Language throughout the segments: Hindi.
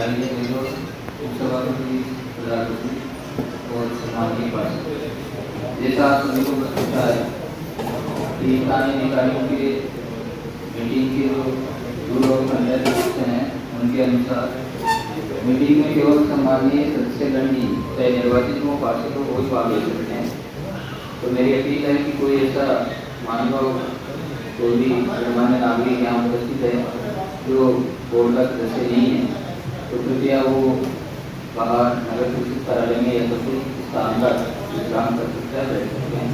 आदरणीय मेजर उपसभापति प्रधानमंत्री और सम्माननीय पार्षद, जैसा आप सभी को पता है कि स्थानीय निकायों के मीटिंग के जो लोग कंडक्ट हैं उनके अनुसार मीटिंग में केवल सम्माननीय सदस्यगण ही चाहे निर्वाचित हो पार्षद हो कोई भाग ले सकते हैं। तो मेरी अपील है कि कोई ऐसा मानव कोई भी गणमान्य नागरिक यहाँ उपस्थित है जो बोर्ड का सदस्य नहीं है तो कृपया वो बाहर नगर परिषद कार्यालय में या तो फिर स्थान पर विश्राम कर सकता है, बैठ सकते हैं।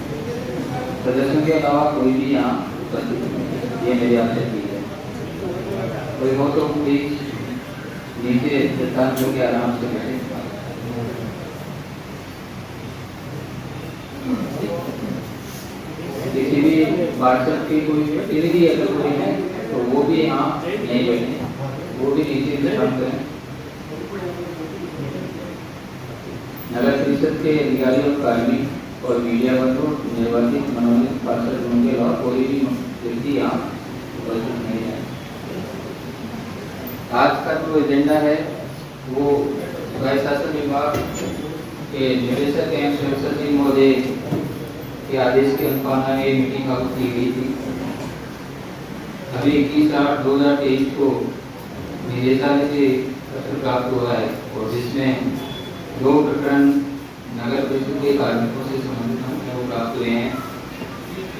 सदस्यों के अलावा कोई भी यहाँ उपस्थित नहीं है, ये मेरी आपसे अपील है। कोई हो तो प्लीज नीचे चट्टान के आराम से बैठे। किसी भी पार्षद की कोई प्रतिनिधि अगर कोई है तो वो भी यहाँ नहीं बैठे, वो भी नीचे विश्राम करें। नगर परिषद के अधिकारी और कार्मिक और मीडिया बंधु निर्वाचित मनोनीत पार्षद के अलावा कोई भी व्यक्ति यहाँ उपस्थित नहीं है। आज का जो एजेंडा है वो गृह शासन विभाग के निदेशक एवं संसद सचिव महोदय के आदेश के अनुपालन में मीटिंग आयोजित की गई थी। अभी 21/8/2023 को निदेशालय से पत्र प्राप्त हुआ है और जिसमें 2 प्रकरण नगर परिषद के कार्मिकों से संबंधित हैं वो प्राप्त हुए हैं।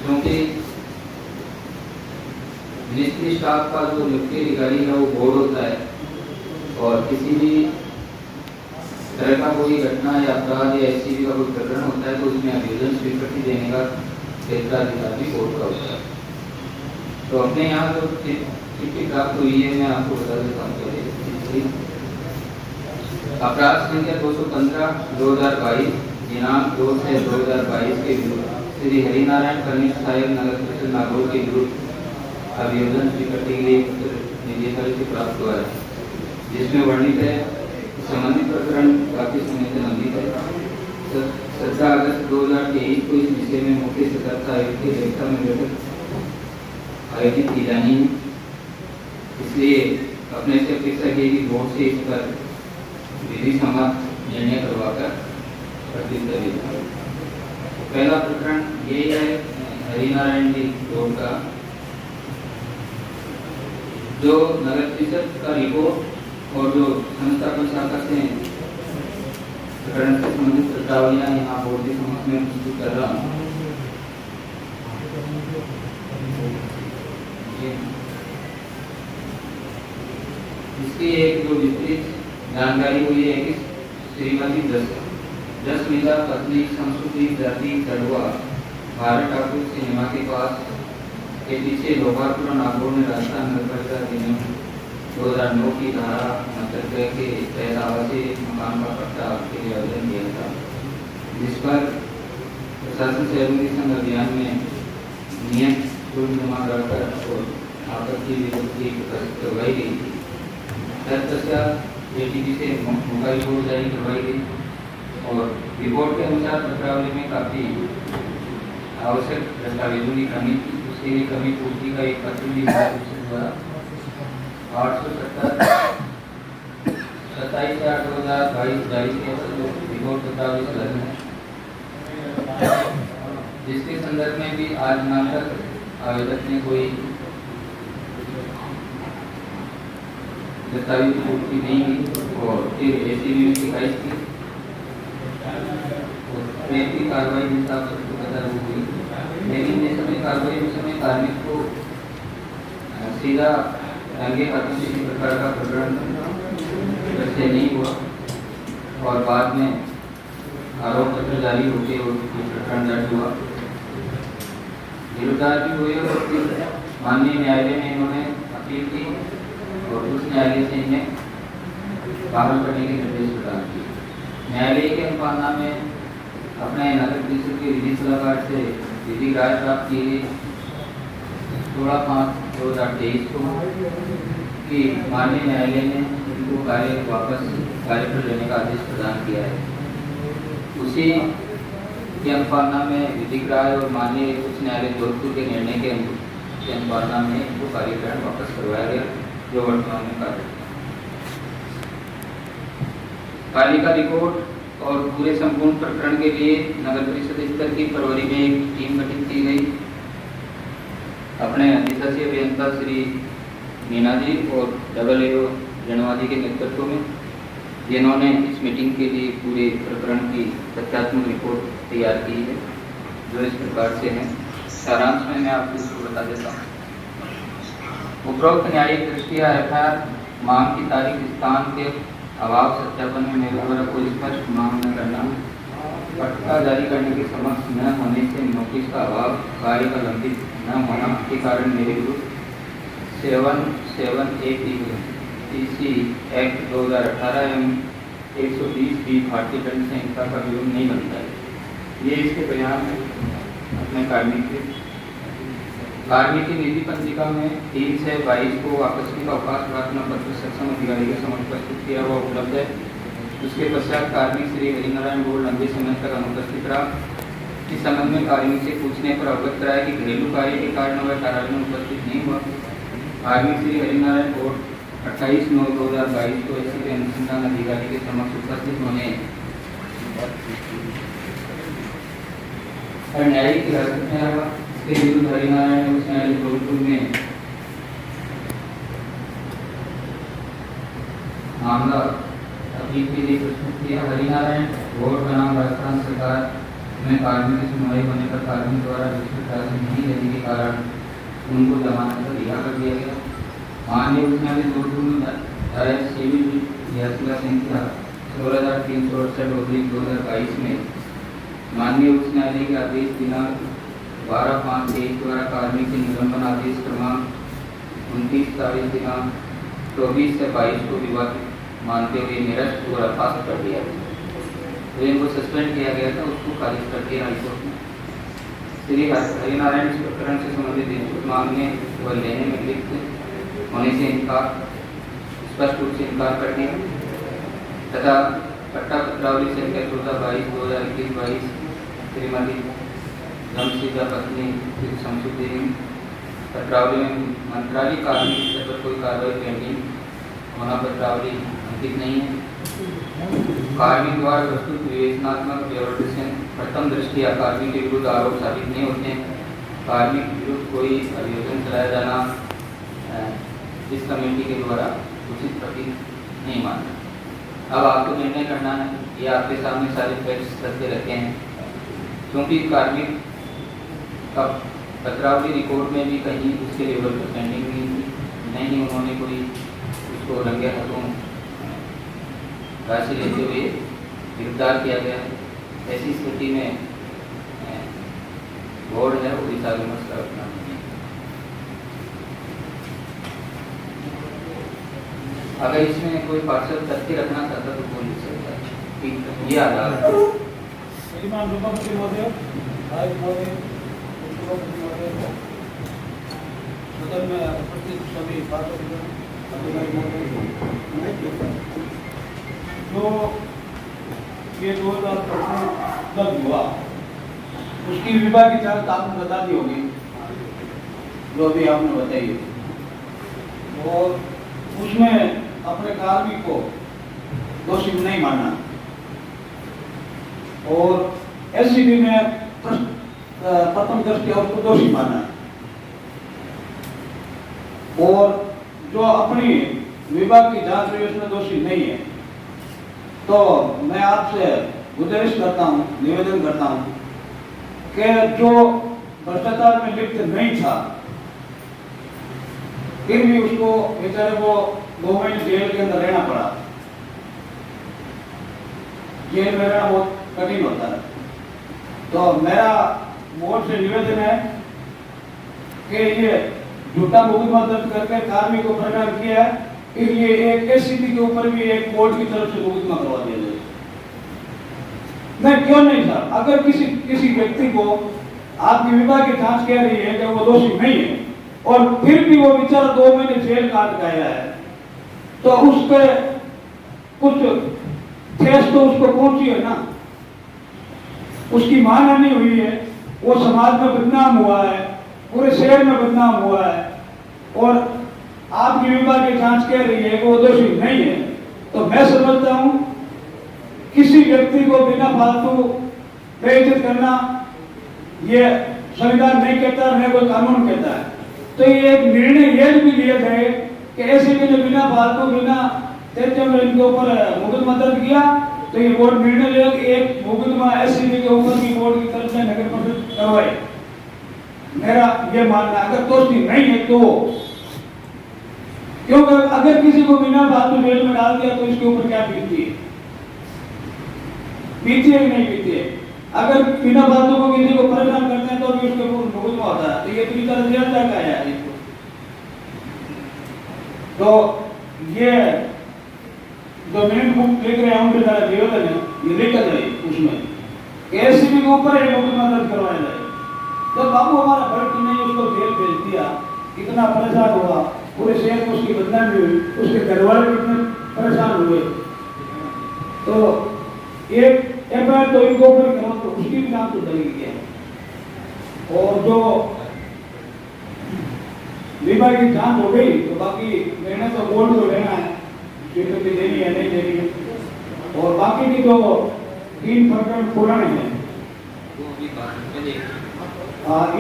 क्योंकि मिनिस्ट्री स्टाफ का जो नियुक्ति अधिकारी है वो बोर्ड होता है और किसी भी तरह का कोई घटना या अपराध या एससीबी का कोई प्रकरण होता है तो उसमें अभियोजन स्वीकृति देने का फैसला अधिकारी बोर्ड का होता है। तो अपने यहाँ जो चिट्ठी प्राप्त हुई है मैं आपको बता देता हूँ। अपराध संख्या 215/2022 दिनांक 2 से 2022 के विरुद्ध श्री हरिनारायण कनिष्ठ सहायक नगर परिषद नागौर के विरुद्ध अभियोजन स्वीकृति के लिए निदेशालय से प्राप्त हुआ है, जिसमें वर्णित है संबंधित प्रकरण काफी समय से लंबित है। 17 अगस्त 2023 को इस विषय में मुख्य सतर्कता आयुक्त की अध्यक्षता में बैठक आयोजित की जानी है। इसलिए अपने से अपेक्षा की कि बोर्ड से इस पर विधि सम्मत निर्णय करवाकर प्रतिनिधित्व देगा। पहला प्रकरण यही है हरिनारायण जी बोर्ड का जो नगर परिषद का रिपोर्ट और जो संस्थापन शाखा से प्रकरण से संबंधित प्रस्तावनाएं यहाँ बोर्ड के समक्ष में प्रस्तुत कर रहा हूँ। इसकी एक जो विस्तृत जानकारी हुई है कि श्रीमती जसमीता पत्नी संस्कृति जाति चढ़ुआ भारत ठाकुर सिनेमा के पास के पीछे लोहारपुरा नागौर में राजस्थान नगर परिषद अधिनियम 2009 की धारा 69 के तहत आवासीय मकान का पट्टा के लिए आवेदन किया था, जिस पर प्रशासन सहयोगी संघ अभियान में नियत शुल्क जमा कराकर और आपत्ति विरोधी करवाई गई थी। तत्पश्चात एटीपी से मौका रिपोर्ट जारी करवाई गई और रिपोर्ट के अनुसार पत्रावली में काफी आवश्यक दस्तावेजों की कमी थी। उसके लिए कमी पूर्ति का एक पत्र भी द्वारा 27/8/2022 जारी किया था जो रिपोर्ट पत्रावली संलग्न है, जिसके संदर्भ में भी आज ना तक आवेदक ने कोई दस्तावेज की पूर्ति नहीं की और फिर एसीबी में शिकायत की की कार्रवाई हिसाब से पता हुई। लेकिन इस समय कार्रवाई उस समय कार्मिक को सीधा रंगे हाथों से किसी प्रकार का प्रकरण से नहीं हुआ और बाद में आरोप पत्र जारी होते और प्रकरण दर्ज हुआ, गिरफ्तार भी हुए और फिर माननीय न्यायालय में इन्होंने अपील की और उस न्यायालय से इन्हें बहाल करने के निर्देश प्रदान किए। न्यायालय के अनुपालना में अपने नगर परिषद के विधि सलाहकार से विधि राय प्राप्त की गई 16/5/2023 को कि माननीय न्यायालय ने इनको वापस कार्य पर लेने का आदेश प्रदान किया है। उसी की अनुपालना में विधिक राय और माननीय उच्च न्यायालय जोधपुर के निर्णय के अनुपालना में इनको कार्यग्रहण वापस करवाया गया, जो वर्तमान में कार्य तालिका रिपोर्ट और पूरे संपूर्ण प्रकरण के लिए नगर परिषद स्तर की फरवरी में एक टीम गठित की गई। अपने अधिशासी अभियंता श्री मीना जी और डबल जनवादी के नेतृत्व में, जिन्होंने इस मीटिंग के लिए पूरे प्रकरण की तथ्यात्मक रिपोर्ट तैयार की है, जो इस प्रकार से है। सारांश में मैं आपको इसको बता देता हूँ। उपरोक्त न्यायिक दृष्टिया एफआईआर मांग की तारीख स्थान के अभाव सत्यापन में मेरे द्वारा कोई स्पष्ट मांग न करना, पट्टा जारी करने के समक्ष न होने से नोटिस का अभाव, कार्य का लंबित न होना के कारण मेरे विरुद्ध 771 ईसी एक्ट 2018 एवं 120 बी भारतीय दंड संहिता का विरोध नहीं बनता है। ये इसके बयान है अपने कार्मिक की निधि पत्रिका में 3 से 22 को आकस्मिक अवकाश प्रार्थना पत्र सक्षम अधिकारी के समक्ष प्रस्तुत किया हुआ उपलब्ध है। उसके पश्चात कार्मिक श्री हरिनारायण गोल्ड लंबे समय तक अनुपस्थित रहा। इस संबंध में कार्मिक से पूछने पर अवगत कराया कि घरेलू कार्य के कारण वह कार्यालय में उपस्थित नहीं हुआ। कार्मिक श्री हरिनारायण गोल्ड 28/9/2022 को एसीपी अनुसंधान अधिकारी के समक्ष उपस्थित होने और न्यायिक हिरासत में आया। इसके विरुद्ध हरिनारायण उच्च न्यायालय जोधपुर में मामला अपील के लिए प्रस्तुत किया। हरिनारायण गोल्ड का नाम राजस्थान सरकार में कार्मिक की सुनवाई होने पर कार्मिक द्वारा विस्तृत हिरासत नहीं देने के कारण उनको जमानत पर रिहा कर दिया गया। माननीय उच्च न्यायालय जोधपुर में दायर सिविल याचिका संख्या 16368/2022 में माननीय उच्च न्यायालय के आदेश दिनांक 12/5/23 द्वारा कार्मिक के निलंबन आदेश क्रमांक 29 तारीख दिनांक 24 से 22 को विवादित मानते हुए निरस्त और बर्खास्त कर दिया गया। तो इनको सस्पेंड किया गया था, उसको खारिज कर दिया हाईकोर्ट ने। श्री हरिनारायण इस प्रकरण से संबंधित इनपुट मांगने व लेने में लिप्त होने से इनकार स्पष्ट रूप से इनकार कर दिया तथा पट्टा पत्रावली संख्या 14/22/2021 श्रीमती जमशीदा पत्नी शमसुद्दीन पत्रावली में मंत्रालय कार्मिक स्तर पर कोई कार्रवाई पेंडिंग होना पत्रावली अंकित नहीं है। कार्मिक द्वारा प्रस्तुत विवेचनात्मक व्यवहार प्रथम दृष्टिया कार्मिक के विरुद्ध आरोप साबित नहीं होते हैं। कार्मिक विरुद्ध कोई अभियोजन चलाया जाना इस कमेटी के द्वारा उचित प्रतीत नहीं माना। अब आपको निर्णय करना है, ये आपके सामने सारे फैक्ट्स रखते रखे हैं। क्योंकि कार्मिक का पत्रावली रिपोर्ट में भी कहीं उसके लेवल पर पेंडिंग नहीं, उन्होंने कोई उसको रंगे हाथों राशि लेते हुए गिरफ्तार किया गया है। ऐसी स्थिति में बोर्ड है वो दिशा विमर्श का रखना नहीं। अगर इसमें कोई पार्षद तथ्य रखना चाहता तो बोल सकता है। ये आधार जो ये 2015 हुआ उसकी विभाग की जांच आपने बता दी होगी, जो अभी आपने बताई, और उसमें अपने कार्मिक को दोषी नहीं माना और एससीबी ने प्रथम दृष्टया उसको दोषी माना और जो अपनी विभाग की जांच हुई उसमें दोषी नहीं है। तो मैं आपसे गुजारिश करता हूं, निवेदन करता हूं कि जो भ्रष्टाचार में लिप्त नहीं था फिर भी उसको बेचारे को 2 महीने जेल के अंदर रहना पड़ा। जेल में रहना बहुत कठिन होता है। तो मेरा बोर्ड से निवेदन है कि ये झूठा मुकदमा दर्ज करके कार्मिक को प्रकरण किया है, फिर ये एक एसीपी के ऊपर भी एक बोर्ड की तरफ से मुकदमा करवा दिया जाए। मैं क्यों नहीं था, अगर किसी व्यक्ति को आपकी विभाग की जांच कह रही है कि वो दोषी नहीं है और फिर भी वो बेचारा 2 महीने जेल काट गया है, तो उसके कुछ ठेस तो उसको पहुंची है ना, उसकी मानहानि हुई है, वो समाज में बदनाम हुआ है, पूरे शहर में बदनाम हुआ है और आपकी विभाग की जांच कह रही है कि वो दोषी नहीं है। तो मैं समझता हूं किसी व्यक्ति को बिना फालतू बेइज्जत करना ये संविधान नहीं कहता, न कोई कानून कहता है। तो ये एक निर्णय ये भी लिया जाए कि ऐसे भी जो बिना फालतू बिना तथ्य में इनके ऊपर मुकदमा दर्ज किया तो ये बोर्ड निर्णय ले कि एक मुकदमा एससीबी के ऊपर की बोर्ड की तरफ से नगर परिषद करवाए। मेरा ये मानना अगर दोस्ती नहीं है तो, क्योंकि अगर किसी को बिना फालतू जेल में डाल दिया तो इसके ऊपर क्या बीतती है, बीतती है कि नहीं बीतती है। अगर बिना फालतू को किसी को परेशान करते हैं तो भी उसके ऊपर मुकदमा होता है, तो ये पूरी तरह से क्या है। तो ये जो मिनट बुक लिख रहे हैं उनके द्वारा निवेदन है ये लिखा जाए उसमें एससीबी के ऊपर एक मुकदमा दर्ज करवाया जाए। जब बाबू हमारा भट्ट ने उसको जेल भेज दिया, इतना परेशान हुआ, पूरे शहर में उसकी बदनामी हुई, उसके घर वाले कितने परेशान हुए, तो एक एफआईआर तो इनको ऊपर करो तो उसकी भी नाम तो दलेगी है। और जो विभाग की जांच हो गई तो बाकी निर्णय तो बोर्ड को लेना है, स्वीकृति देनी है नहीं देनी है। और बाकी की जो 3 प्रकरण पुराने हैं,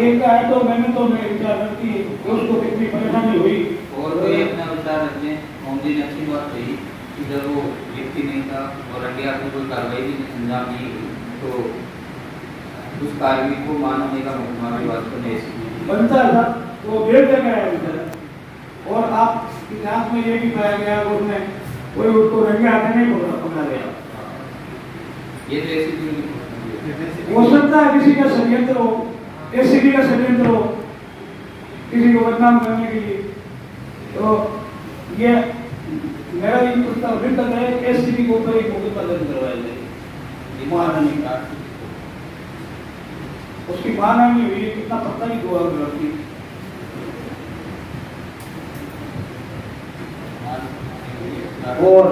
एक का है तो मैंने तो मैं विचार रखती कि उसको कितनी परेशानी हुई। और कोई अपना विचार रखने मोदी ने अच्छी बात कही कि जब वो व्यक्ति नहीं था और अज्ञात में कोई कार्रवाई भी अंजाम नहीं हुई तो उस कार्रवाई को मानने का मुकदमा भी वास्तव में बनता था वो डेढ़ तक है। और आप इतिहास में ये भी पाया गया उसमें कोई उसको रंगे हाथ नहीं पकड़ा गया। ये तो ऐसी हो सकता है किसी का षड्यंत्र हो, एससीबी का षड्यंत्र हो किसी को बदनाम करने के लिए। तो ये मेरा ये प्रस्ताव फिर तक है कि एससीबी के ऊपर एक मुकदमा दर्ज करवाया जाए। महारानी का उसकी महारानी हुई कितना पता नहीं हुआ लड़की। और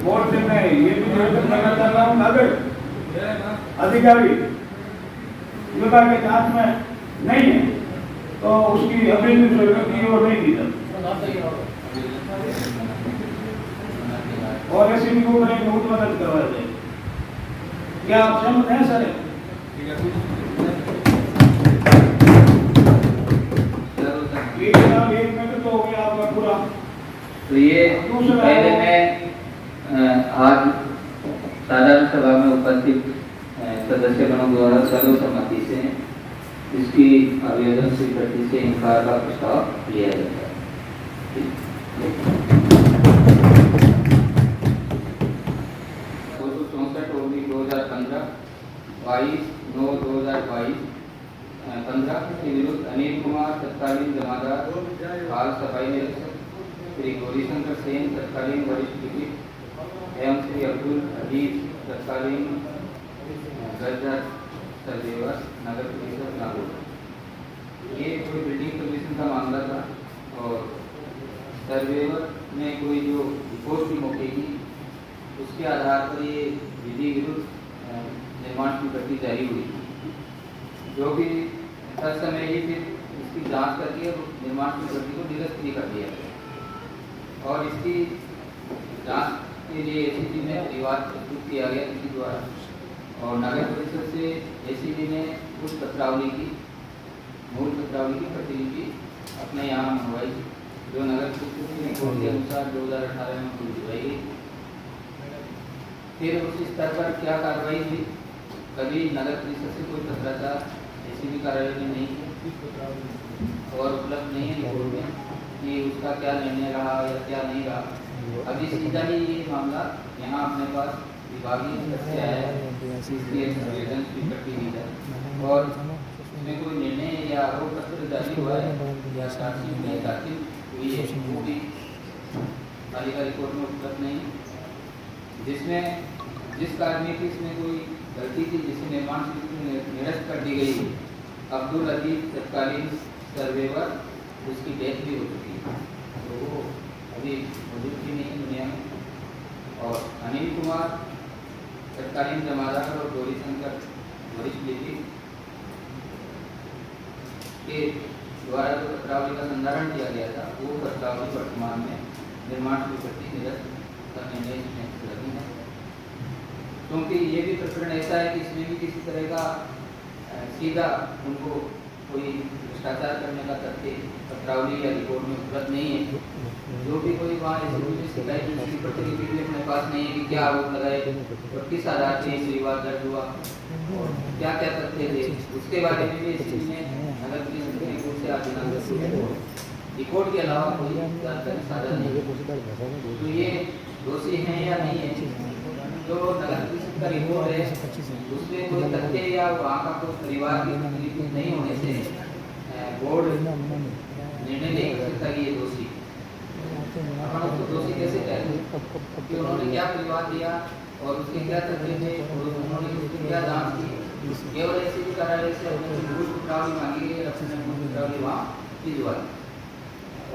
बोर्ड से मैं ये भी निवेदन करना चाह रहा हूँ अगर अधिकारी विभाग के जांच में नहीं है तो उसकी अभी की ओर नहीं दी जाती और एससीबी को ऊपर एक मुकदमा दर्ज करवाया जाए। क्या आप सहमत हैं सर? एक मिनट तो हो गया आपका पूरा। तो ये पहले मैं आज साधारण सभा में उपस्थित सदस्यगणों द्वारा सर्वसम्मति से इसकी आवेदन स्वीकृति से इनकार का प्रस्ताव लिया जाता है। 2015 22/9/2022 15 के विरुद्ध अनिल कुमार तत्कालीन जमादार हाल सफाई निरीक्षक, श्री गौरीशंकर सेन तत्कालीन वरिष्ठ लिपिक एवं श्री अब्दुल अजीज तत्कालीन गजर सर्वेवर नगर परिषद नागौर। ये कोई बिल्डिंग कमीशन का मामला था और सर्वेवर में कोई जो रिपोर्ट थी मौके की उसके आधार पर ये विधि विरुद्ध निर्माण स्वीकृति जारी हुई थी, जो कि तत्समय ही फिर इसकी जांच करके निर्माण स्वीकृति को निरस्त भी कर दिया गया और इसकी जांच के लिए एसीबी में परिवार प्रस्तुत किया गया किसी द्वारा और नगर परिषद से एसीबी ने उस पत्रावली की मूल पत्रावली की प्रतिलिपि अपने यहाँ मंगवाई जो नगर परिषद की रिपोर्ट के अनुसार 2018 में भिजवाई गई। फिर उस स्तर पर क्या कार्रवाई हुई, कभी नगर परिषद से कोई पत्राचार एसीबी कार्यालय में नहीं है और उपलब्ध नहीं है रिपोर्ट में कि उसका क्या निर्णय रहा या क्या नहीं रहा। अभी सीधा ही ये मामला यहाँ अपने पास विभागीय स्तर से आया है, इसकी एक आवेदन स्वीकृति दी जाए और उसमें कोई निर्णय या आरोप पत्र जारी हुआ है या चार्जशीट में दाखिल हुई है वो भी पालिका रिपोर्ट में उपलब्ध नहीं, जिसमें जिस कार्य की इसमें कोई गलती थी जिसे निर्माण स्वीकृति निरस्त कर दी गई। अब्दुल अजीज तत्कालीन सर्वेवर उसकी डेथ भी हो चुकी है तो वो अभी मौजूद भी नहीं दुनिया में। और अनिल कुमार तत्कालीन जमादार और गौरीशंकर वरिष्ठ लिपिक के द्वारा जो पत्रावली का संधारण किया गया था वो पत्रावली वर्तमान में निर्माण स्वीकृति निरस्त करने में लगी है क्योंकि ये भी प्रकरण ऐसा है कि इसमें भी किसी तरह का सीधा उनको कोई भ्रष्टाचार करने का तथ्य पत्रावली या रिपोर्ट में उपलब्ध नहीं है। जो भी कोई वहाँ ऐसी शिकायत उसकी प्रतिलिपि भी अपने पास नहीं है कि क्या आरोप लगाए और किस आधार से ये विवाद दर्ज हुआ और क्या क्या तथ्य थे, उसके बारे में भी एसीबी ने नगर पुलिस रिपोर्ट से आदिना रिपोर्ट के अलावा कोई जानकारी साझा नहीं। तो ये दोषी हैं या नहीं है, जो नगर पुलिस का रिपोर्ट है उसमें कोई तथ्य या वहाँ का कोई परिवार की प्रतिलिपि नहीं होने से बोर्ड निर्णय नहीं कर सकता कि ये दोषी। अपन उसको दोषी कैसे कहें कि उन्होंने क्या परिवार दिया और उसके क्या तथ्य थे और उन्होंने उसकी क्या जांच की। केवल ऐसे भी कार्यालय से उन्होंने घूस पत्रावली मांगी गई, रक्षण घूस पत्रावली वहाँ भिजवाई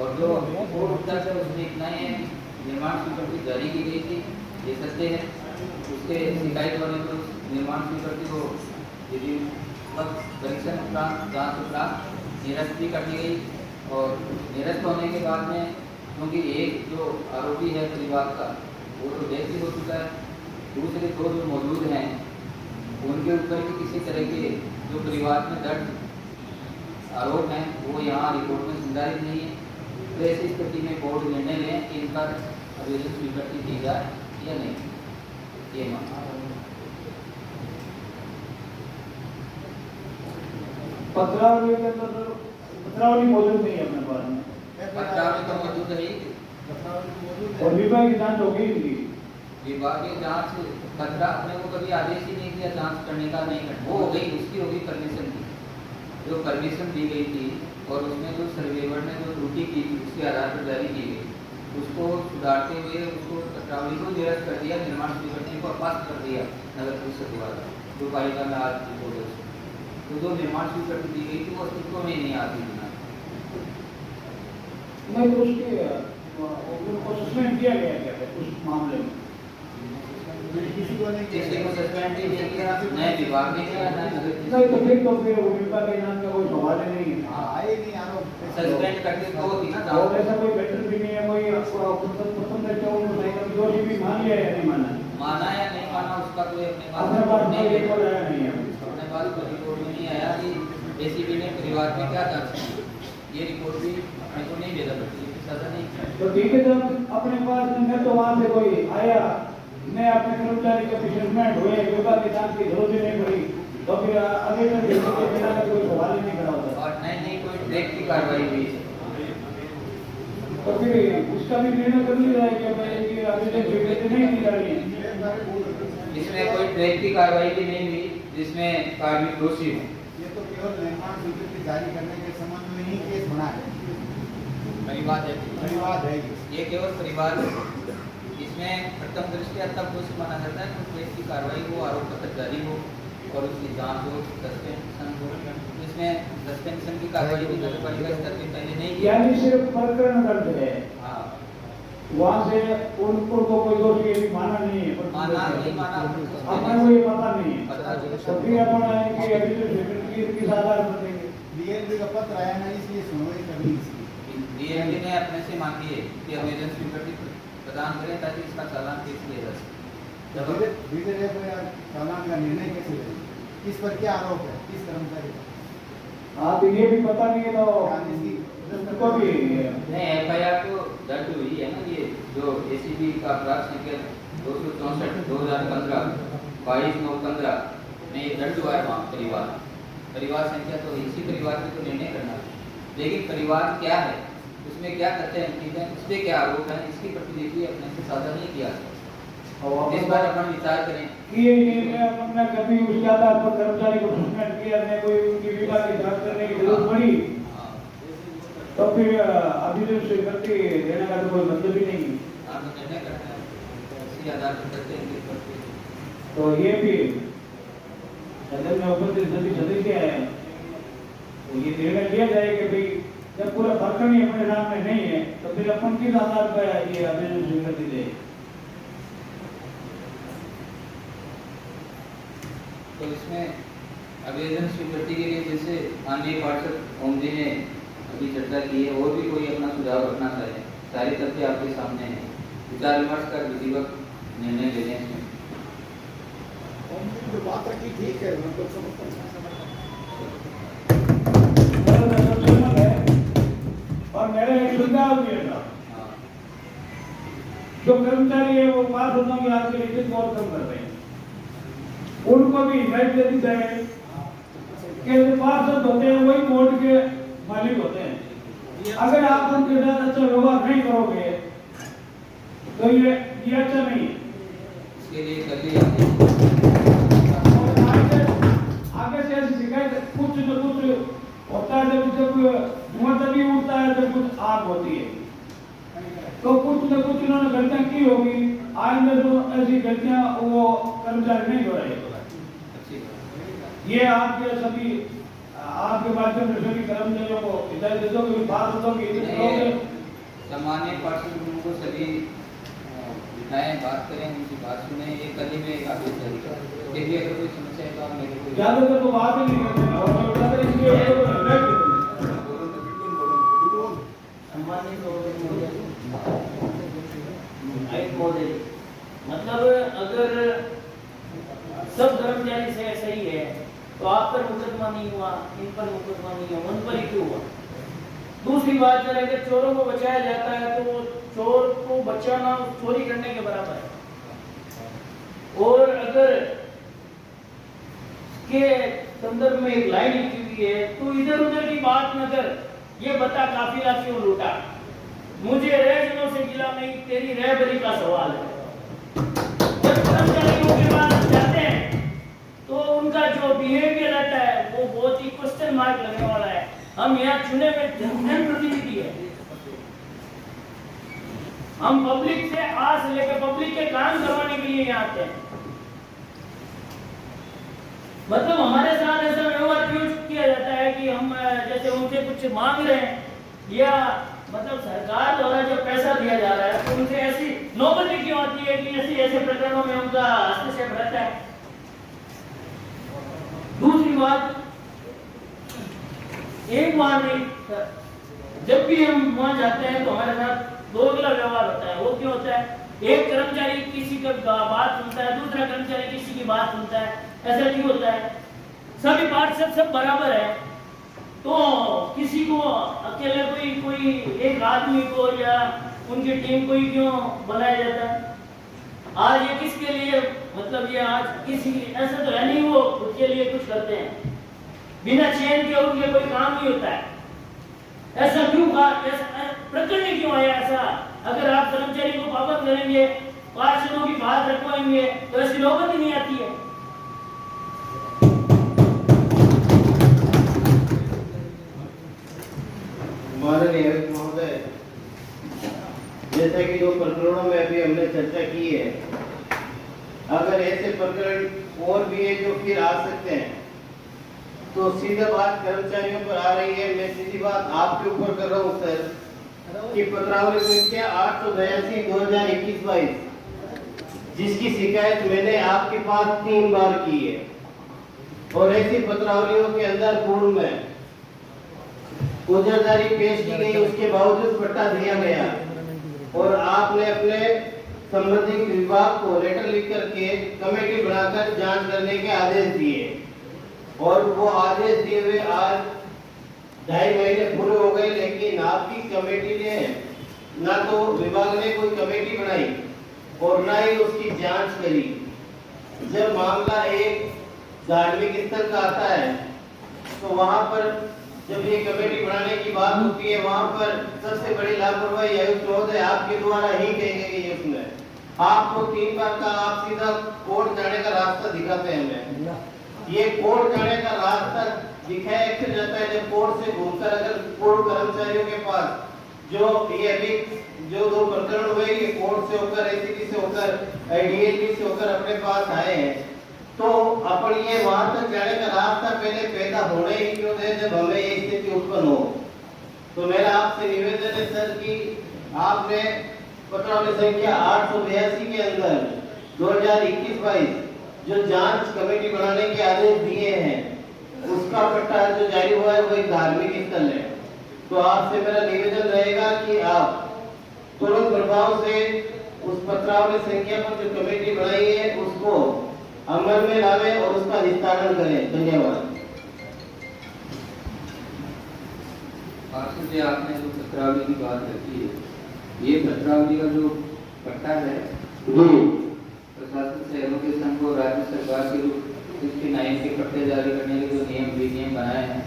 और जो बोर्ड उत्तर है उसमें इतना ही है निर्माण स्वीकृति जारी की गई थी, ये सत्य है। उसके शिकायत होने पर निर्माण स्वीकृति को यदि परीक्षण उपरांत जाँच उपरांत निरस्त भी कर दी गई और निरस्त होने के बाद में क्योंकि एक जो आरोपी है परिवार का वो तो डेथ ही हो चुका है, दूसरे दो जो मौजूद हैं उनके ऊपर भी किसी तरह के जो परिवार में दर्ज आरोप हैं वो यहाँ रिपोर्ट में संधारित नहीं है। तो ऐसी स्थिति में बोर्ड निर्णय लें कि इन पर आवेदन स्वीकृति दी जाए या नहीं, ये मांग। पत्रावली के अंदर पत्रावली मौजूद नहीं है अपने पास में, पत्रावली तो मौजूद है और विभाग की जांच हो गई थी। विभाग की जांच पत्र अपने को कभी आदेश ही नहीं दिया जांच करने का, नहीं करना वो हो गई, उसकी हो गई परमिशन की, जो परमिशन दी गई थी और उसमें जो सर्वेवर ने जो त्रुटि की थी उसके आधार पर जारी की गई, उसको सुधारते हुए उसको पत्रावली को निरस्त कर दिया, निर्माण स्वीकृति को अपास्त कर दिया नगर पुलिस द्वारा, जो पालिका में आज रिपोर्ट है। तो जो निर्माण स्वीकृति दी गई थी वो अस्तित्व में नहीं आती थी। नहीं तो उसको सस्पेंड किया गया क्या उस मामले में? किसी को सस्पेंड नहीं किया, नए विभाग ने किया, नहीं तो फिर वो विभाग के नाम का कोई सवाल ही नहीं है। आए नहीं आरोप सस्पेंड करके तो होती ना, और ऐसा कोई बेटर भी नहीं है, कोई दोषी भी मान लिया या नहीं माना, माना या नहीं माना उसका कोई अपने पास नहीं रिपोर्ट आया नहीं है, अपने पास कोई रिपोर्ट में नहीं आया कि एसीबी ने परिवार में क्या जांच की, ये रिपोर्ट भी अपने को नहीं भेजा पड़ती, सजा नहीं। तो ठीक है, जब अपने पास नहीं तो वहाँ से कोई आया मैं अपने कर्मचारी के असेसमेंट हुए विभाग की जांच की जरूरत ही नहीं पड़ी, तो फिर आगे में कोई सवाल ही नहीं खड़ा होता और नहीं कोई ट्रैक की कार्रवाई हुई, तो फिर उसका भी निर्णय कर लिया है कि भाई ये आवेदन स्वीकृति नहीं दी जा रही है। इसमें कोई ट्रैक की कार्रवाई भी नहीं हुई जिसमें कार्मिक दोषी हो। ये तो केवल निर्माण स्वीकृति जारी करने के संबंध में ही केस बना है, परिवाद है ये केवल परिवार है। इसमें प्रथम दृष्टया तब दोषी माना जाता है कि ट्रैक की कार्रवाई हो, आरोप पत्र जारी हो और उसकी जांच हो, सस्पेंशन हो। इसमें सस्पेंशन की कार्रवाई भी नगर पालिका स्तर पे पहले नहीं की, यानी सिर्फ प्रकरण दर्ज है, हाँ वहाँ से उनको कोई दोषी अभी माना नहीं है, माना नहीं माना अपने को ये पता नहीं है, पता तो फिर अपन आएंगे अभी तो स्वीकृति किस आधार पर देंगे? डीएलपी का पत्र आया ना, इसलिए सुनवाई करनी इसकी। डीएमडी ने अपने से मांगी है कि आवेदन स्वीकृति प्रदान करें ताकि इसका चालान पेश किया जा सके। चालान का निर्णय कैसे लें, किस पर क्या आरोप है, किस कर्मचारी पर? आप ये भी पता नहीं है तो भी नहीं एफआईआर तो दर्ज हुई है ना, ये जो एसीबी का अपराध संख्या 264 2015 22/9/15 में ये दर्ज हुआ है वहाँ परिवार संख्या, तो इसी परिवार में तो निर्णय करना है, लेकिन परिवार क्या है, उसमें क्या तथ्य हैं, उस पर क्या आरोप है, इसकी प्रतिलिपि अपने से साझा नहीं किया, इस पर अपन विचार करें। ये अपना कभी उसके आधार पर कर्मचारी को सस्पेंड किया, ने कोई उनकी विभाग की जांच करने की जरूरत पड़ी, तो फिर अभी जो स्वीकृति देने का तो कोई मतलब ही नहीं। आप निर्णय करते हैं इसी आधार पर करते हैं, तो ये भी सदन में उपस्थित सभी सदस्य हैं, तो ये निर्णय लिया जाए कि भाई जब पूरा प्रकरण ही अपने सामने नहीं है तो फिर अपन किस आधार पर ये आवेदन स्वीकृति दे। तो इसमें आवेदन स्वीकृति के लिए जैसे माननीय पार्षद ओम जी ने अभी चर्चा की है, और भी कोई अपना सुझाव रखना चाहे, सारे तथ्य आपके सामने हैं, विचार विमर्श कर विधिवत निर्णय लेने में। जो बात रखी ठीक है, मैं तो समझता हूँ। और मेरे एक सुझाव भी है साहब, हाँ, जो कर्मचारी है वो पास होता हूँ आपके लिए बहुत कम कर रहे हैं, उनको भी हिदायत दे दी जाए कि जो पार्षद होते हैं वही बोर्ड के मालिक होते हैं। अगर आप उनके साथ अच्छा व्यवहार नहीं करोगे तो ये अच्छा नहीं है। इसके लिए कल ही आगे और आगे से ऐसी शिकायत कुछ न कुछ होता है, जब धुआं तभी उठता है जब कुछ आग होती है, तो कुछ न कुछ उन्होंने गलतियां की होगी, आइंदा तो ऐसी गलतियां वो कर्मचारी नहीं दोहराएगा। ये आपके सभी आपके माध्यम से सभी कर्मचारियों को हिदायत दे दो कि बात होता कि सामान्य पार्षद को सभी बिठाएं, बात करें, उनकी बात सुने, ये कल ही में एक आदेश जारी करें। देखिए अगर कोई समस्या है तो आप मेरे को ज्यादातर तो बात ही नहीं करते हैं, और ज्यादातर इसलिए मतलब अगर सब कर्मचारी से सही है तो आप पर मुकदमा नहीं हुआ, इन पर मुकदमा नहीं हुआ, उन पर ही क्यों हुआ? दूसरी बात है, अगर चोरों को बचाया जाता है तो वो चोर को बचाना चोरी करने के बराबर है। और अगर के संदर्भ में एक लाइन लिखी हुई है तो इधर उधर की बात न कर, ये बता काफिला क्यों लूटा, मुझे रहजनों से गिला नहीं, तेरी रहबरी का सवाल है। जब कर्मचारियों के पास जाते हैं तो उनका जो बिहेवियर रहता है वो बहुत ही क्वेश्चन मार्क लगने वाला है। हम यहाँ चुने हुए जनप्रतिनिधि है, हम पब्लिक से आस लेकर पब्लिक के काम करवाने के लिए यहाँ आते हैं। मतलब हमारे साथ ऐसा व्यवहार क्यों किया जाता है कि हम जैसे उनसे कुछ मांग रहे हैं, या मतलब सरकार द्वारा जो पैसा दिया जा रहा है तो उनसे ऐसी नौबत क्यों आती है कि ऐसे प्रकरणों में उनका हस्तक्षेप रहता है। दूसरी बात, एक बार नहीं, जब भी हम वहां जाते हैं तो हमारे साथ दोगला व्यवहार होता है। वो क्यों होता है? एक कर्मचारी किसी का बात सुनता है, दूसरा कर्मचारी किसी की बात सुनता है, ऐसा क्यों होता है? सभी पार्षद सब बराबर है तो किसी को अकेले कोई एक आदमी को या उनकी टीम को ही क्यों बनाया जाता है? आज ये किसके लिए, मतलब ये आज किसी ऐसा तो है नहीं वो उसके लिए कुछ करते हैं, बिना चैन के उनके कोई काम नहीं होता है। ऐसा क्यों प्रकरण क्यों आया ऐसा? अगर आप कर्मचारी को पाबंद करेंगे, पार्षदों की बात रखवाएंगे तो ऐसी नौबत ही नहीं आती है। माननीय महोदय, जैसा कि दो प्रकरणों में अभी हमने चर्चा की है, अगर ऐसे प्रकरण और भी है जो फिर आ सकते हैं तो सीधा बात कर्मचारियों पर आ रही है। मैं सीधी बात आपके ऊपर कर रहा हूँ सर कि पत्रावली संख्या 882/2021-22 जिसकी शिकायत मैंने आपके पास 3 बार की है, और ऐसी पत्रावलियों के अंदर पूर्व में उजरदारी पेश की गई, उसके बावजूद पट्टा दिया गया और आपने अपने संबंधित विभाग को लेटर लिख करके कमेटी बनाकर जांच करने के आदेश दिए, और वो आदेश दिए हुए आज 2.5 महीने पूरे हो गए, लेकिन आपकी कमेटी ने ना तो विभाग ने कोई कमेटी बनाई और ना ही उसकी जांच करी। जब मामला एक धार्मिक स्थल का आता है तो वहां पर जब ये कमेटी बनाने की बात होती है, वहां पर सबसे बड़ी लापरवाही आयुक्त महोदय आपके द्वारा ही कही गई है। उसमें आपको 3 बार का आप सीधा कोर्ट जाने का रास्ता दिखाते हैं। हमें ये कोर्ट जाने का रास्ता दिखाया फिर जाता है जब कोर्ट से घूमकर अगर पूर्व कर्मचारियों के पास जो ये अभी जो 2 प्रकरण हुए ये कोर्ट से होकर एसीबी से होकर डीएलपी से होकर अपने पास आए हैं, तो अपन ये वहां तक जाने का रास्ता पहले पैदा होने ही क्यों दे जब हमें ये स्थिति उत्पन्न हो। तो मेरा आपसे निवेदन है सर कि आपने पत्रावली संख्या 882 के अंदर 2021-22 जो जांच कमेटी बनाने के आदेश दिए हैं उसका पट्टा जो जारी हुआ है वो एक धार्मिक स्थल है। तो आपसे मेरा निवेदन रहेगा कि आप तुरंत प्रभाव से उस पत्रावली संख्या पर जो कमेटी बनाई है उसको अमल में लावे और उसका निस्तारण करें। धन्यवाद। पार्षद जी, आपने जो पत्रावली की बात रखी है, ये पत्रावली का जो पट्टा है प्रशासन शहरों के संघ और राज्य सरकार के जो 69 के पट्टे जारी करने के जो नियम विनियम बनाए हैं,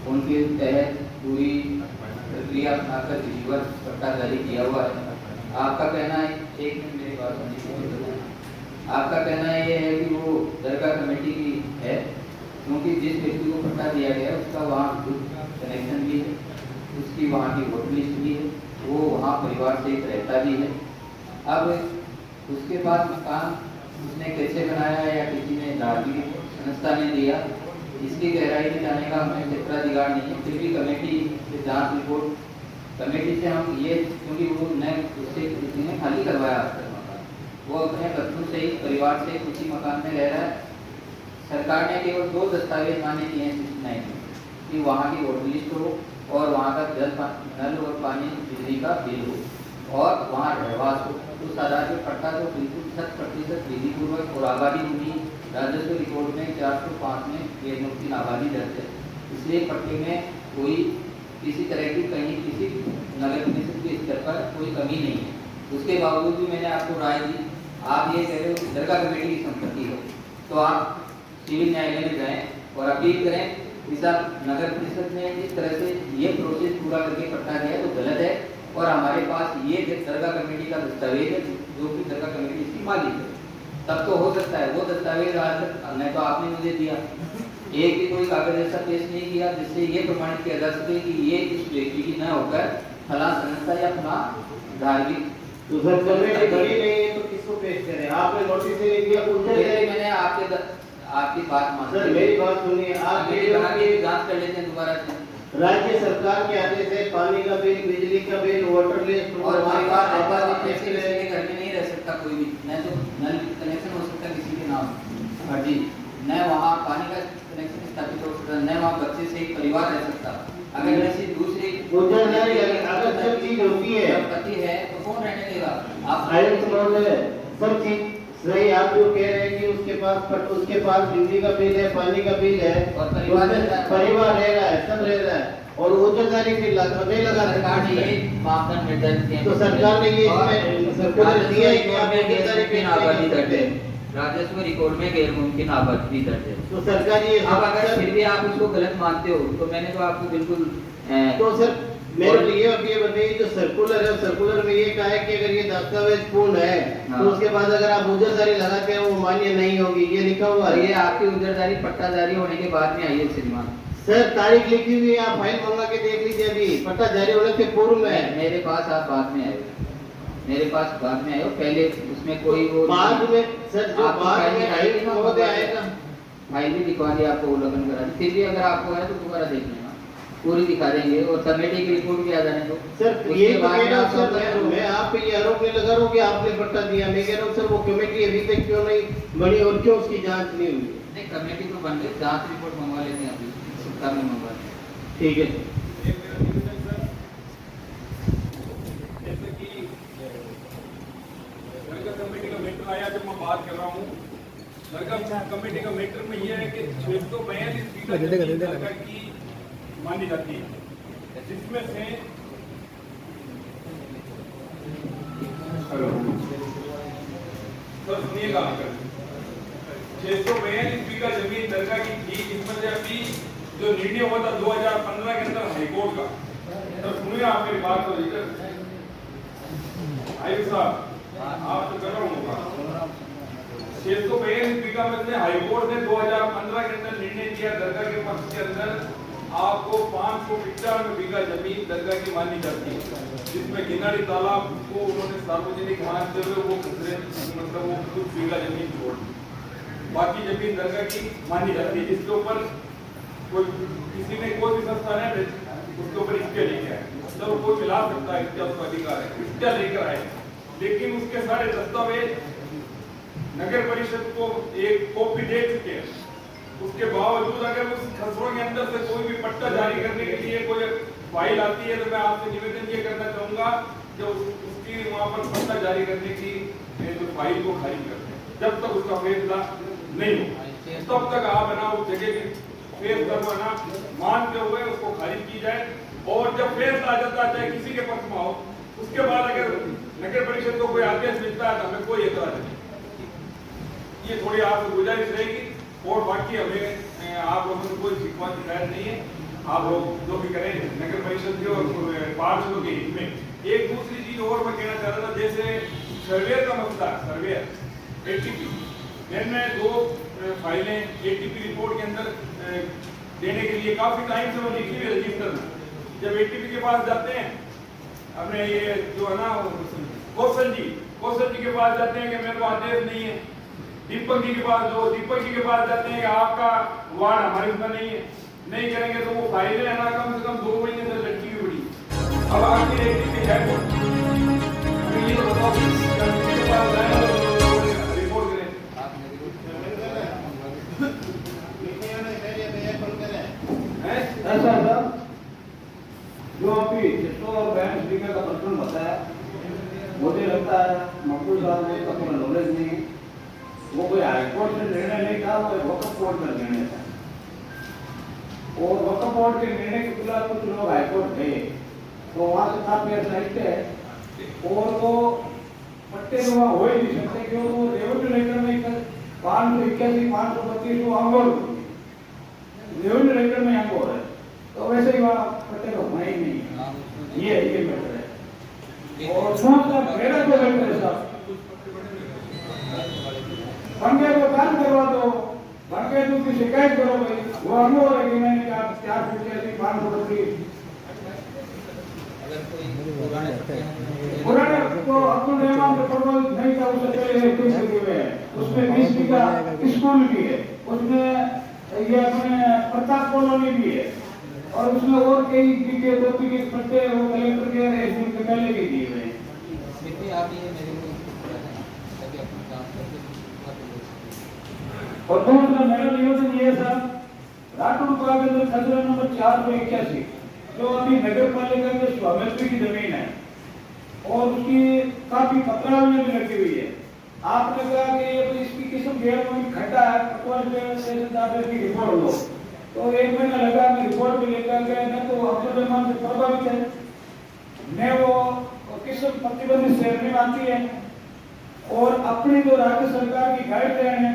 उनके तहत पूरी प्रक्रिया अपनाकर विधिवत पट्टा जारी किया हुआ है। आपका कहना है, एक मिनट मेरी बात सुनिए, आपका कहना ये है कि वो दरगाह कमेटी की है, क्योंकि जिस व्यक्ति को पट्टा दिया गया है उसका वहाँ कनेक्शन भी है, उसकी वहाँ की वोटर लिस्ट भी है, वो वहाँ परिवार से एक रहता भी है। अब उसके बाद मकान उसने कैसे बनाया या किसी ने धार्मिक संस्था ने दिया, इसकी गहराई में जाने का हमें क्षेत्राधिकार नहीं है। फिर भी कमेटी से जांच रिपोर्ट कमेटी से हम ये, क्योंकि वो नए उससे किसी ने खाली करवाया मकान, वो अपने बच्चों से ही परिवार से उसी मकान में रह रहा है। सरकार ने केवल 2 दस्तावेज मान्य किए हैं 69 में, कि वहाँ की वोटर लिस्ट हो और वहाँ का नल और पानी बिजली का बिल हो और वहाँ रहवास हो। तो साधारण पट्टा तो बिल्कुल 100% विधिपूर्वक और आबादी हुई। राजस्व रिपोर्ट में 405 में गैर मुमकिन आबादी दर्ज है, इसलिए पट्टे में कोई किसी तरह की कहीं किसी नगर निगम के स्तर पर कोई कमी नहीं है। उसके बावजूद भी मैंने आपको राय दी, आप ये कह रहे हो दरगाह कमेटी की संपत्ति है, तो आप सिविल न्यायालय में जाएं और अपील करें। इसा नगर परिषद ने इस तरह से ये प्रोसेस पूरा करके पट्टा दिया तो गलत है, और हमारे पास ये दरगाह कमेटी का दस्तावेज है जो कि दरगाह कमेटी इसकी मालिक है, तब तो हो सकता है। वो दस्तावेज आज तक नहीं तो आपने मुझे दिया, एक भी कोई कागज ऐसा पेश नहीं किया जिससे ये प्रमाणित किया जा सके कि ये इस व्यक्ति की न होकर फला संस्था या फला धार्मिक। तो सर कमेटी बड़ी नहीं है तो किसको पेश करें? आपने नोटिस नहीं दिया, मैंने आपकी बात मान सर मेरी बात सुनिए, आप जांच कर लेते हैं दोबारा से। राज्य सरकार के आदेश है पानी का बिल, बिजली का बिल, वाटर लिस्ट और हमारे पास घर में नहीं रह सकता कोई भी, न तो नल कनेक्शन हो सकता किसी के नाम फर्जी, न वहाँ पानी का कनेक्शन स्थापित हो सकता, न वहाँ बच्चे से एक परिवार रह सकता। अगर ऐसी दूसरी अगर सब चीज होती है, पति है तो कौन रहने देगा? आप सब चीज सही आप जो कह रहे हैं कि उसके पास बिजली का बिल है, पानी का बिल है और परिवार रह रहा है, सब रह रहा है, और उजरदारी फिर लगा सरकार ने ये मापदंड निर्धारित किए। तो सरकार ने ये सर्कुलर दिया है कि आप गैर आबादी दर्ज है, राजस्व रिकॉर्ड में गैर मुमकिन आबादी दर्ज है। तो सरकार ये अब अगर फिर भी आप उसको गलत मानते हो तो मैंने तो आपको बिल्कुल तो सर मेरे लिए अब ये बताइए, जो सर्कुलर है सर्कुलर में ये कहा है कि अगर ये दस्तावेज पूर्ण है हाँ। तो उसके बाद अगर आप उजरदारी लगाते हैं वो मान्य नहीं होगी, ये लिखा हुआ है। ये आपकी उजरदारी पट्टा जारी होने के बाद में आई है श्रीमान। सर तारीख लिखी हुई है, आप फाइल मंगा के देख लीजिए, अभी पट्टा जारी होने से पूर्व में। मेरे पास आप बाद में आए हो, मेरे पास बाद में आए हो, पहले उसमें कोई वो बाद में सर जो बाद में आई महोदय आएगा, फाइल भी दिखवा दी आपको, उल्लंघन करा दी, फिर भी अगर आपको है तो दोबारा देख लेना, पूरी दिखा देंगे और कमेटी की रिपोर्ट भी आ जाने दो। सर ये तो कह रहा हूं सर, मैं आप पे ये आरोप नहीं लगा रहा हूं कि आपने पट्टा दिया, मैं कह रहा हूं सर वो कमेटी अभी तक क्यों नहीं बनी और क्यों उसकी जांच नहीं हुई? नहीं, कमेटी तो बन गई, जांच रिपोर्ट मंगवा लेते हैं, अभी सप्ताह में मंगवा लेते हैं। ठीक है। जैसे कि दरगाह कमेटी का मैटर आया, जब मैं बात कर रहा हूँ दरगाह कमेटी का मैटर में यह है कि 642 बीघा जमीन दरगाह की मानी जाती है, जिसमें से तो सुनिएगा 642 बीघा जमीन दरगाह की थी, जिसमें से अभी जो निर्णय हुआ था 2015 के अंदर हाईकोर्ट का, तो सुनिए आप मेरी बात को लेकर आयुष साहब आप तो कर रहा हूँ 642 बीघा में से हाईकोर्ट ने 2015 के अंदर निर्णय दिया, दरगाह के पक्ष के अंदर आपको 595 बीघा जमीन दरगाह की मानी जाती है, जिसमें गिनाड़ी तालाब को उन्होंने सार्वजनिक मानते हुए वो मतलब वो कुछ बीघा जमीन छोड़ दी, बाकी जमीन दरगाह की मानी जाती है, जिसके ऊपर कोई किसी ने कोई भी संस्था ने उसके ऊपर इख्तियार लेके आए, मतलब कोई मिला सकता है, इख्तियार उसका अधिकार है, इख्तियार लेकर आए, लेकिन उसके सारे दस्तावेज नगर परिषद को एक कॉपी दे चुके हैं। उसके बावजूद अगर उस खसरों के अंदर से कोई भी पट्टा जारी करने के लिए कोई फाइल आती है तो मैं आपसे निवेदन ये करना चाहूंगा कि उसकी वहां पर पट्टा जारी करने की फाइल को खारिज कर दें, जब तक उसका फैसला नहीं हो, तब तक आप है ना उस जगह की फेस करना ना मानते हुए उसको खारिज की जाए। और जब फैसला आ जाता है चाहे किसी के पक्ष में हो, उसके बाद अगर नगर परिषद को कोई आदेश मिलता है तो हमें कोई एतराज नहीं। ये थोड़ी आपसे गुजारिश रहेगी। और बाकी हमें आप लोगों को कोई शिकवा शिकायत नहीं है। आप लोग जो भी करें नगर परिषद के और पार्षदों के हित में। एक दूसरी चीज और मैं कहना चाह रहा था, जैसे सर्वेयर का मसला, सर्वेयर एटीपी, मैंने 2 फाइलें एटीपी रिपोर्ट के अंदर देने के लिए काफी टाइम से वो लिखी हुई रजिस्टर में। जब एटीपी के पास जाते हैं, अपने ये जो है ना कौशल जी के पास जाते हैं कि मेरे को आदेश नहीं है। दीपक जी के पास जाते हैं कि आपका वार्ड हमारे उसमें नहीं है, नहीं करेंगे तो वो फाइलें है ना कम से कम 2 महीने से लटकी हुई पड़ी। अब आखिर एटीपी है ये तो बताओ के पास जाए रिपोर्ट करें। ऐसा था जो अभी 642 बीघा का प्रश्न बताया, मुझे लगता है मकबूल साहब ने का पूरा नॉलेज नहीं है। वो कोई हाईकोर्ट से निर्णय नहीं था, वो वक्फ बोर्ड का निर्णय था। और वक्फ बोर्ड के निर्णय के खिलाफ कुछ लोग हाईकोर्ट गए तो वहां से काफी साहित्य है और वो पट्टे तो वहां हो ही नहीं सकते क्योंकि वो रेवेन्यू लेटर में 581 532 को अंगोल रेवेन्यू लेटर में अंगो है, तो वैसे ही वहां पट्टे तो होना ही नहीं है। ये मैटर है। और दूसरा मेरा जो मैटर है साहब, बंगे को काम करवा दो, बंगे तो की शिकायत करो भाई, वो अंगो है कि मैंने क्या 482 532 पुराने को अब्दुल रहमान के प्रपोजल नहीं था, उससे पहले उसमें 20 बीघा स्कूल भी है, उसमें ये अपने प्रताप कॉलोनी भी है और उसमें और कई बीघे 2 बीघे पट्टे वो कलेक्टर के एसडीएम के पहले भी दिए हुए हैं। और दूसरा मेरा निवेदन ये था, राठौर बाग के अंदर खसरा नंबर 481 जो अभी नगर पालिका के स्वामित्व की जमीन है और उसकी काफी पत्रावली भी लगी हुई है। आपने कहा कि ये तो इसकी किस्म गैर में खड्डा है, की रिपोर्ट लो, तो 1 महीना लगा कि रिपोर्ट भी लेकर गए। न तो अब्दुल रहमान से प्रभावित है, न वो किस्म प्रतिबंधित श्रेणी में आती है और अपनी जो राज्य सरकार की गाइडलाइन है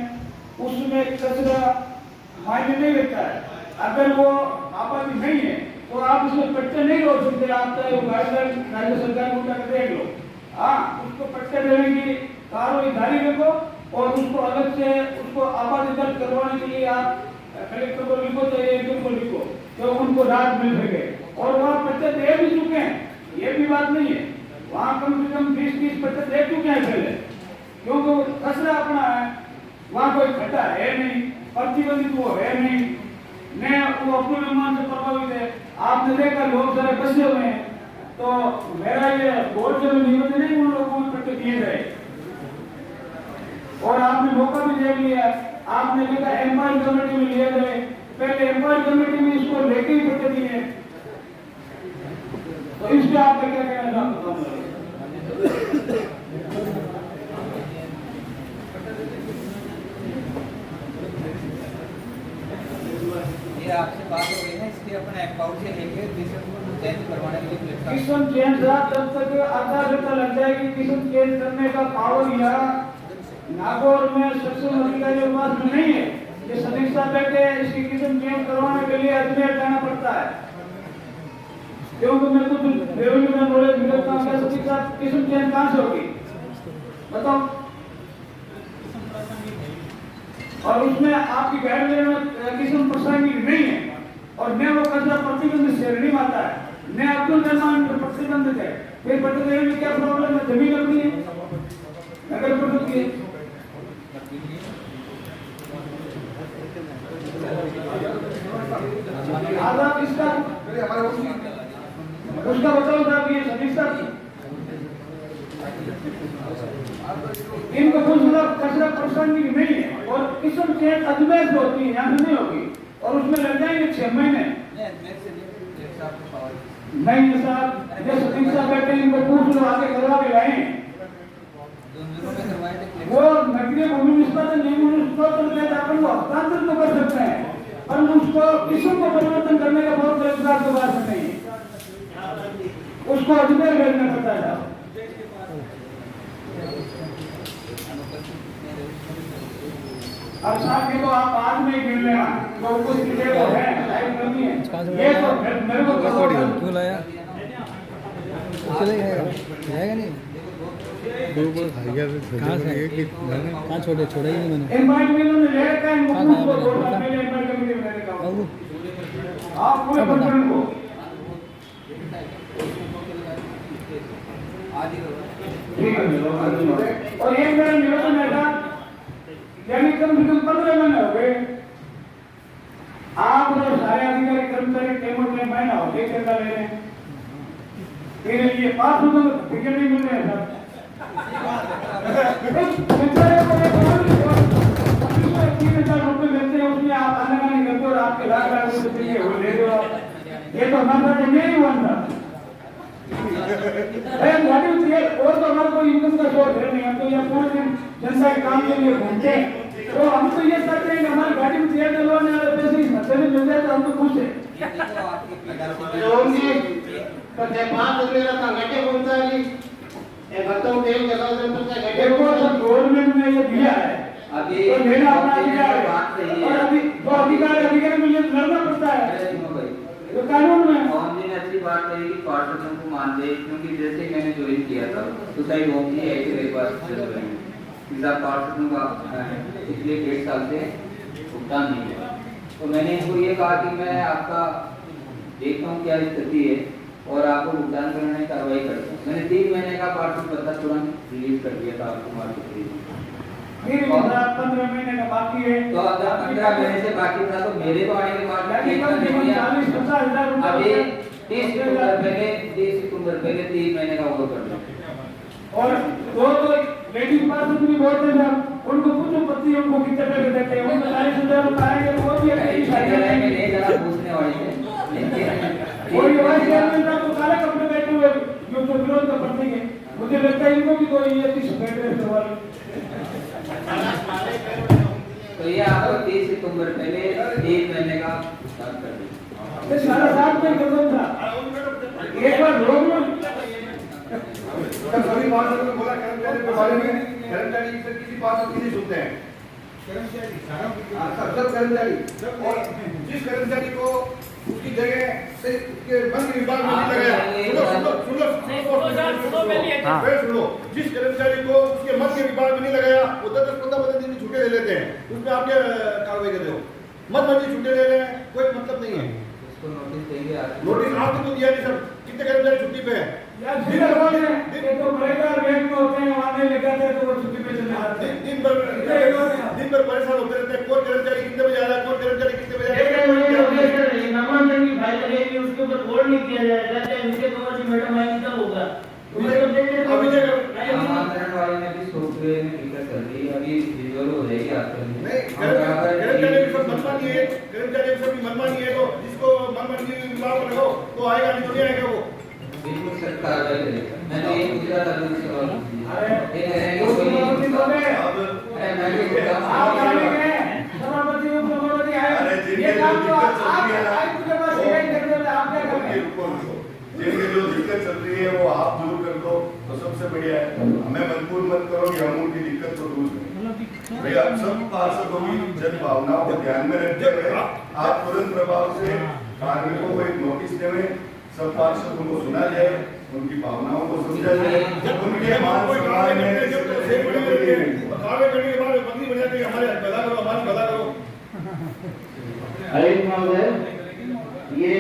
उसमें कचरा मायने नहीं रखता है। अगर वो आबादी नहीं है तो आप उसमें पट्टे नहीं रोक सकते। आप चाहे वो गाइडलाइन राज्य सरकार को उठा कर देख लो, हाँ उसको पट्टे देने की कार्रवाई जारी रखो और उसको अलग से उसको आबादी दर्ज करवाने के लिए आप कलेक्टर को लिखो, चाहे एसडीएम को लिखो, तो उनको राहत मिल सके। और वहाँ पट्टे दे भी चुके हैं, ये भी बात नहीं है, वहाँ कम से कम 20-30 पट्टे दे चुके हैं पहले, क्योंकि कचरा अपना है, वहाँ कोई खड्डा है नहीं, प्रतिबंधित वो है नहीं, मैं वो अब्दुल रहमान से प्रभावित है। आपने देखा लोग जरा फंसे हुए हैं, तो मेरा ये बोर्ड से निवेदन है उन लोगों को पट्टे दिए गए और आपने मौका भी दे लिया। आपने देखा एम्पायर कमेटी में लिए गए, पहले एम्पायर कमेटी में इसको लेके ही पट्टे दिए, तो इससे आपका क्या कहना चाहते हैं? ये आपसे बात हो रही है इसके अपने अकाउंट से लेके किस्म चेंज करवाने के लिए किस्म चेंज जब तक आधा घंटा लग जाएगी किस्म चेंज करने का पावर यहाँ नागौर में सक्षम अधिकारियों के पास में नहीं है। ये सदस्यता बैठे इसकी किस्म चेंज करवाने के लिए अजमेर जाना पड़ता है, क्योंकि मैं कुछ रेवेन्यू में नॉलेज मिलता हूँ। सदस्यता किस्म चेंज कहाँ से होगी बताओ? और उसमें आपकी गाइडलाइन में किस्म प्रासंगिक नहीं है और न वो कचरा प्रतिबंधित श्रेणी में आता है, न अब्दुल रहमान प्रतिबंधित है। फिर पट्टे देने में क्या प्रॉब्लम है? जमीन अपनी है, नगर परिषद की है। आजाद इसका उसका बताओ साहब, ये सदस्यता इनको कुछ कचरा प्रासंगिक नहीं है और किस्म चेंज अजमेर से होती है, यहाँ से नहीं होगी और उसमें लग जाएंगे 6 महीने। नहीं साहब, जो सदस्यता बैठे इनको पूछ लो, आगे करवा के लाए। वो नगरीय भूमि निष्पादन नियम स्वतंत्र है अपन को हस्तांतरण तो कर सकते हैं, पर उसको किस्म को परिवर्तन करने का बहुत अधिकार तो बात नहीं है, उसको अजमेर भेजना पड़ता है। अब साहब के तो आप आज में गिर लेना तो कुछ चीजें तो है टाइम करनी है, ये तो मेरे को क्यों लाया जाएगा नहीं कहाँ छोड़े छोड़ा ही नहीं मैंने इनवाइट में उन्होंने ले रखा है, मुकुंद को छोड़ा पहले इनवाइट कमेटी में मैंने कहा आप पूरे बंधन को ठीक है। और एक मेरा निवेदन है था, यानी कम से कम 15 महीने हो गए आप और सारे अधिकारी कर्मचारी पेमेंट में महीना हो गए चंदा ले रहे हैं, मेरे लिए 5 रुपए का टिकट नहीं मिल रहे हैं सर। ₹3,000 मिलते हैं, उसमें आप आनाकानी करते हो और आपके लाख रुपए वो ले दो, ये तो हमारा नहीं हुआ था। और तो हमारे कोई इनकम का सोर्स है नहीं, हम तो यहाँ पूरे दिन जनता के काम के लिए घूमते हैं, तो हम तो ये करते हैं कि हमारी गाड़ी में तेल डलवाने वाले पैसे इस हफ्ते में मिल जाए तो हम तो खुश हैं। तो 5 रुपये का घंटे पहुंचा जी, एक घंटा तेल जला गवर्नमेंट ने ये दिया है, अभी तो लेना अपना अधिकार है, बात सही है। और अभी तो अधिकारी को ये लड़ना पड़ता है तो कानून में। कौन जी ने अच्छी बात कही कि पार्षदों को मान दे, क्योंकि जैसे मैंने ज्वाइन किया था तो सही होती है एक बार पार्षदों का पिछले 1.5 साल से भुगतान नहीं हुआ, तो मैंने इनको ये कहा कि मैं आपका देखता हूँ क्या स्थिति है और आपको भुगतान करने की कार्रवाई करता हूँ। मैंने 3 महीने का पार्षद भत्ता तुरंत रिलीज कर दिया था आपको मार्केट, 15 महीने का बाकी है, तो अगर 15 महीने से बाकी था तो मेरे को आने के बाद अभी 30 सितंबर पहले 3 महीने का ऑर्डर कर दिया। और वो तो लेडीज पास भी बहुत है साहब, उनको पूछो पति उनको कितने पैसे देते हैं, उनको 40,000 आएंगे तो वो भी इस जगह में नहीं जरा पूछने वाली है, कोई वाइस चेयरमैन साहब तो काले कपड़े बैठे हुए जो तो विरोध का प्रतीक है, मुझे लगता है इनको भी कोई ये किस बैठे सवाल। तो ये आपको 30 सितंबर पहले 3 महीने का भुगतान कर दिया। ये सारा साथ में कदम था, एक बार लोग सभी पार्षदों ने बोला कर्मचारी के बारे में, कर्मचारी किसी पार्षद की नहीं सुनते हैं, सब कर्मचारी, और जिस कर्मचारी को उसकी जगह से उसके वन विभाग में नहीं लगाया, सुनो, जिस कर्मचारी को उसके मध्य विभाग में नहीं लगाया वो 10-15 दिन की छुट्टी ले लेते हैं, उसमें आप क्या कार्रवाई कर रहे हो? मत छुट्टी ले रहे हैं, कोई मतलब नहीं है। नोटिस देंगे नोटिस आपने तो दिया नहीं, सब कितने कर्मचारी छुट्टी पे है? ये तो बड़ेदार बैंक में होते हैं, वहां नहीं लगाते तो वो छुट्टी पे चले जाते हैं, दिन भर परेशान होते रहते हैं, कौन कर्मचारी कितने बजे आ रहा है, कौन कर्मचारी कितने बजे आ रहा है। नामांकन की फाइल लगेगी, उसके ऊपर बोर्ड नहीं किया जाएगा, चाहे उनके कवर जी मैडम आएंगे तब होगा। नामांकन वाले में भी सॉफ्टवेयर में दिक्कत चल रही है, अभी विजुअल हो जाएगी आपके लिए। कर्मचारी सब मनमानी है, कर्मचारी सब मनमानी है, तो जिसको मनमानी विभाग लगाओ तो आएगा, नहीं तो नहीं आएगा वो। बिल्कुल सर कार्रवाई करेगा। मैंने ये पूछा था लोग सवाल अरे ये कह रहे हैं कि कोई सभापति बोले अरे मैं भी बोलता आप हूं जानेंगे सभापति उपसभापति आए, ये काम तो आप आयुक्त के पास शिकायत कर देते, आप क्या कर रहे हैं? जिनकी जो दिक्कत चल रही है वो आप दूर कर दो तो सबसे बढ़िया है, हमें मजबूर मत करो कि हम उनकी दिक्कत को दूर करें। भैया सब पार्षदों की जन भावनाओं को ध्यान में रखते हुए आप तुरंत प्रभाव से कार्मिकों को एक नोटिस दें, सब पार्षदों को सुना जाए, उनकी भावनाओं को समझा जाए, उनके मान सम्मान में कार्रवाई करने के बाद बंदी बन जाती है, हमारे भला करो, हमारी भला करो। आयुक्त महोदय, ये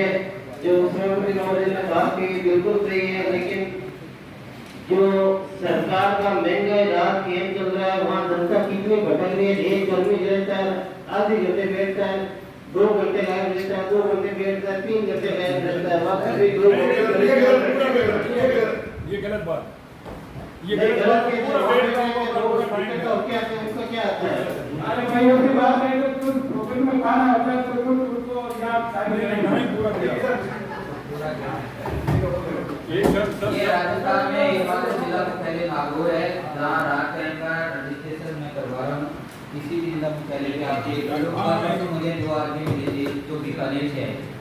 जो मुख्यमंत्री महोदय ने बात की बिल्कुल सही है, लेकिन जो सरकार का महंगाई राहत केंद्र चल रहा है वहाँ जनता कितनी भटक रही है, एक कर्मी रहता है आधे घंटे बैठता है, 2 घंटे गायब रहता है, 2 घंटे बैठता है, 3 घंटे गायब रहता है, वापस भी 2 घंटे। ये गलत बात, ये गलत है, तो क्या आता है? अरे भाई उसकी बात है तो तुम प्रोग्राम में खाना होता है तो तुम उसको याद नहीं पूरा किया। ये राजस्थान में एकमात्र जिला में पहले नागौर है जहाँ रात टाइम का रजिस्ट्रेशन मैं करवा रहा हूँ। किसी भी मतलब पहले भी आपके मुझे जो आदमी मिले थे जो भी कॉलेज है